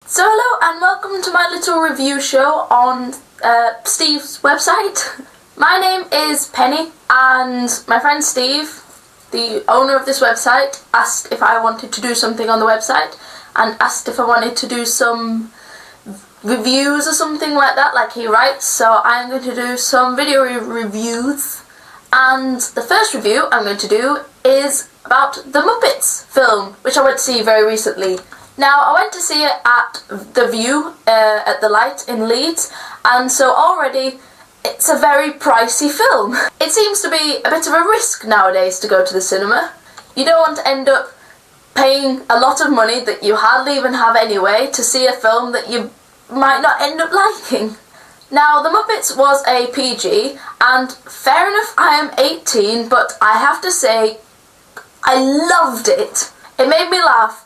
So hello and welcome to my little review show on Steve's website. My name is Penny and my friend Steve, the owner of this website, asked if I wanted to do something on the website and asked if I wanted to do some reviews or something like that, like he writes. So I'm going to do some video reviews, and the first review I'm going to do is about the Muppets film, which I went to see very recently. Now, I went to see it at The View at the Light in Leeds, and so already it's a very pricey film. It seems to be a bit of a risk nowadays to go to the cinema. You don't want to end up paying a lot of money that you hardly even have anyway to see a film that you might not end up liking. Now, The Muppets was a PG, and fair enough, I am 18, but I have to say, I loved it. It made me laugh,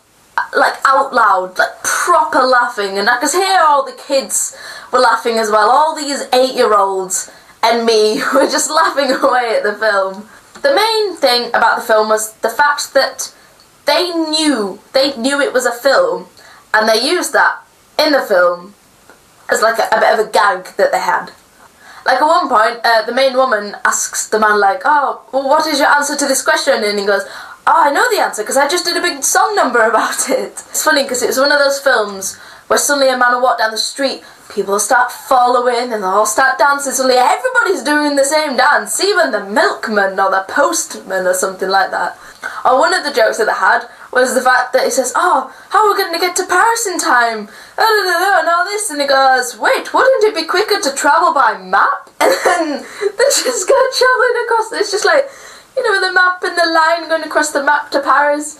like out loud, like proper laughing, and I could hear all the kids were laughing as well. All these 8-year-olds and me were just laughing away at the film. The main thing about the film was the fact that they knew it was a film, and they used that in the film as like a bit of a gag that they had. Like at one point, the main woman asks the man like, "Oh, well, what is your answer to this question?" And he goes, "Oh, I know the answer because I just did a big song number about it." It's funny because it was one of those films where suddenly a man will walk down the street, people start following and they'll all start dancing, suddenly everybody's doing the same dance, even the milkman or the postman or something like that. Or one of the jokes that they had was the fact that he says, "Oh, how are we going to get to Paris in time? And all this," and he goes, "Wait, wouldn't it be quicker to travel by map?" And then they just go travelling across. It's just like, you know, the map and the line going across the map to Paris.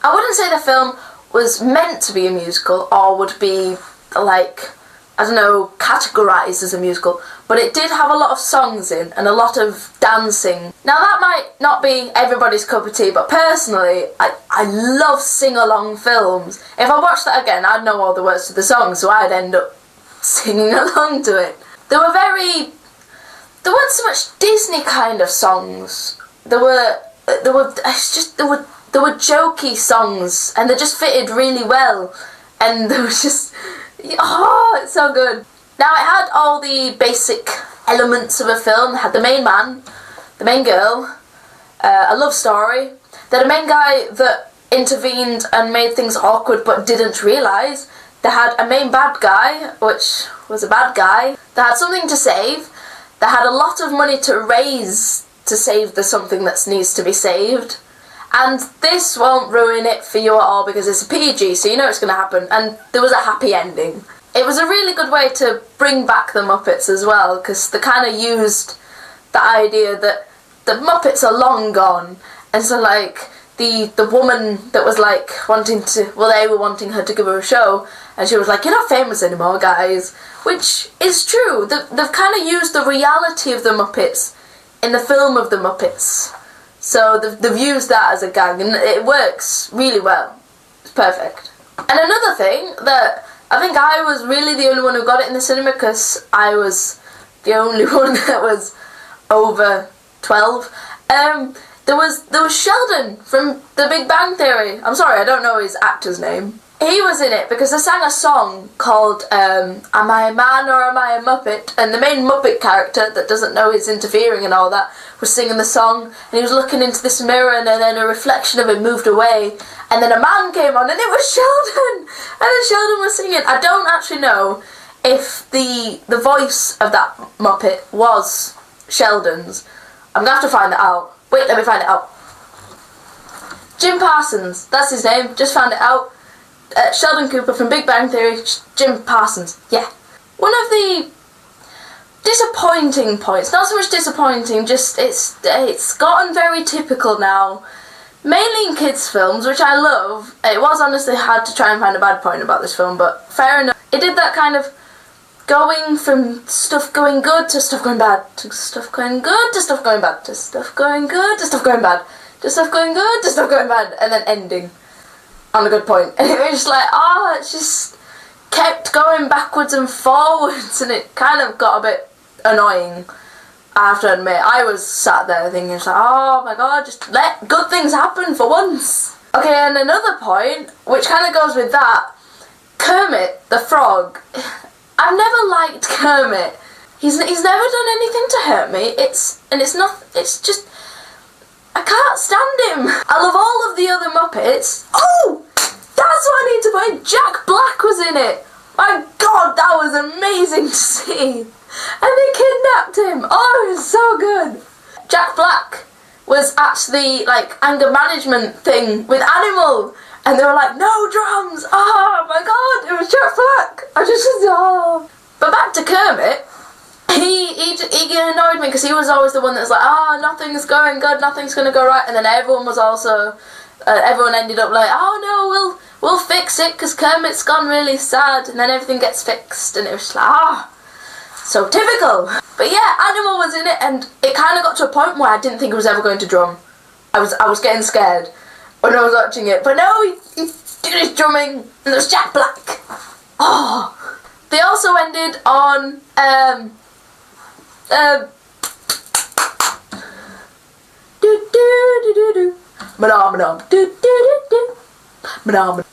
I wouldn't say the film was meant to be a musical or would be, like, I don't know, categorised as a musical, but it did have a lot of songs in and a lot of dancing. Now that might not be everybody's cup of tea, but personally, I love sing-along films. If I watched that again, I'd know all the words to the song, so I'd end up singing along to it. There weren't so much Disney kind of songs. There were jokey songs, and they just fitted really well, and they were just, oh, it's so good. Now, it had all the basic elements of a film. It had the main man, the main girl, a love story. They had a main guy that intervened and made things awkward but didn't realise. They had a main bad guy, which was a bad guy. They had something to save. They had a lot of money to raise to save the something that needs to be saved. And this won't ruin it for you at all because it's a PG, so you know it's going to happen. And there was a happy ending. It was a really good way to bring back the Muppets as well, because they kind of used the idea that the Muppets are long gone. And so, like, the woman that was, like, they were wanting her to give her a show, and she was like, "You're not famous anymore, guys." Which is true. They've kind of used the reality of the Muppets in the film of the Muppets. So they've used that as a gag, and it works really well. It's perfect. And another thing that I think I was really the only one who got it in the cinema, because I was the only one that was over 12. There was Sheldon from The Big Bang Theory. I'm sorry, I don't know his actor's name. He was in it because they sang a song called Am I a Man or Am I a Muppet? And the main Muppet character that doesn't know he's interfering and all that was singing the song, and he was looking into this mirror, and then a reflection of him moved away, and then a man came on and it was Sheldon! And then Sheldon was singing. I don't actually know if the voice of that Muppet was Sheldon's. I'm going to have to find it out. Wait, let me find it out. Jim Parsons, that's his name, just found it out. Sheldon Cooper from Big Bang Theory, Jim Parsons, yeah. One of the disappointing points, not so much disappointing, just it's gotten very typical now, mainly in kids' films, which I love. It was honestly hard to try and find a bad point about this film, but fair enough. It did that kind of going from stuff going good to stuff going bad, to stuff going good to stuff going bad, to stuff going good to stuff going bad, to stuff going good to stuff going bad, and then ending on a good point. And it was just like, it just kept going backwards and forwards, and it kind of got a bit annoying, I have to admit. I was sat there thinking, like, oh my god, just let good things happen for once. Okay, and another point, which kind of goes with that, Kermit the Frog. I've never liked Kermit. He's never done anything to hurt me. It's just, I can't stand him. I love all of the other Muppets. Oh, that's what I need to put in. Jack Black was in it. My God, that was amazing to see. And they kidnapped him. Oh, it was so good. Jack Black was at the anger management thing with Animal, and they were like, no drums. Oh my God, it was Jack Black. But back to Kermit. He annoyed me because he was always the one that was like, nothing's going good, nothing's gonna go right, and then everyone was also, everyone ended up like, oh no, we'll fix it because Kermit's gone really sad, and then everything gets fixed, and it was just like, so typical. But yeah, Animal was in it, and it kind of got to a point where I didn't think it was ever going to drum. I was getting scared when I was watching it, but no, he did his drumming, and there's Jack Black. Oh, they also ended on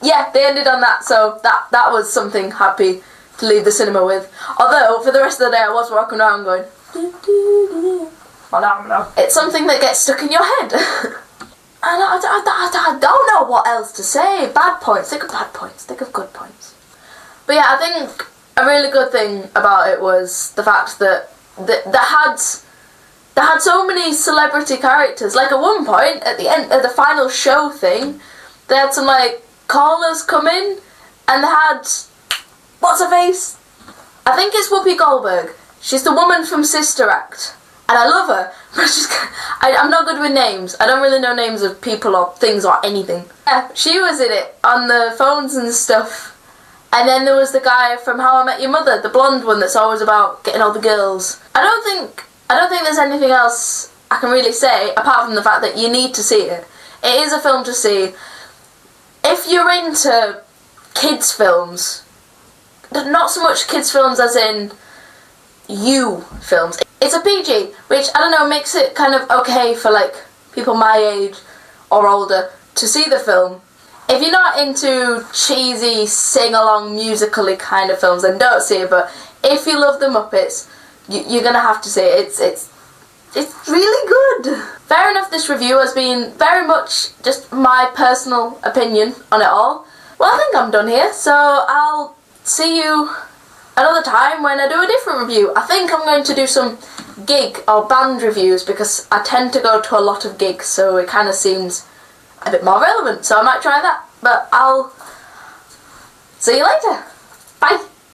yeah, they ended on that, so that was something happy to leave the cinema with. Although for the rest of the day I was walking around going it's something that gets stuck in your head. And I don't know what else to say. Bad points, think of bad points, think of good points. But yeah, I think a really good thing about it was the fact that they had so many celebrity characters. Like at one point, at the end of the final show thing, they had some callers come in, and they had, what's her face? I think it's Whoopi Goldberg. She's the woman from Sister Act, and I love her. But I'm not good with names. I don't really know names of people or things or anything. Yeah, she was in it on the phones and stuff. And then there was the guy from How I Met Your Mother, the blonde one that's always about getting all the girls. I don't think there's anything else I can really say apart from the fact that you need to see it. It is a film to see. If you're into kids films, not so much kids films as in films. It's a PG, which, I don't know, makes it kind of okay for people my age or older to see the film. If you're not into cheesy, sing-along, musically kind of films, then don't see it, but if you love the Muppets, you're gonna have to see it. It's really good. Fair enough, this review has been very much just my personal opinion on it all. Well, I think I'm done here, so I'll see you another time when I do a different review. I think I'm going to do some gig or band reviews because I tend to go to a lot of gigs, so it kind of seems a bit more relevant, so I might try that. But I'll see you later.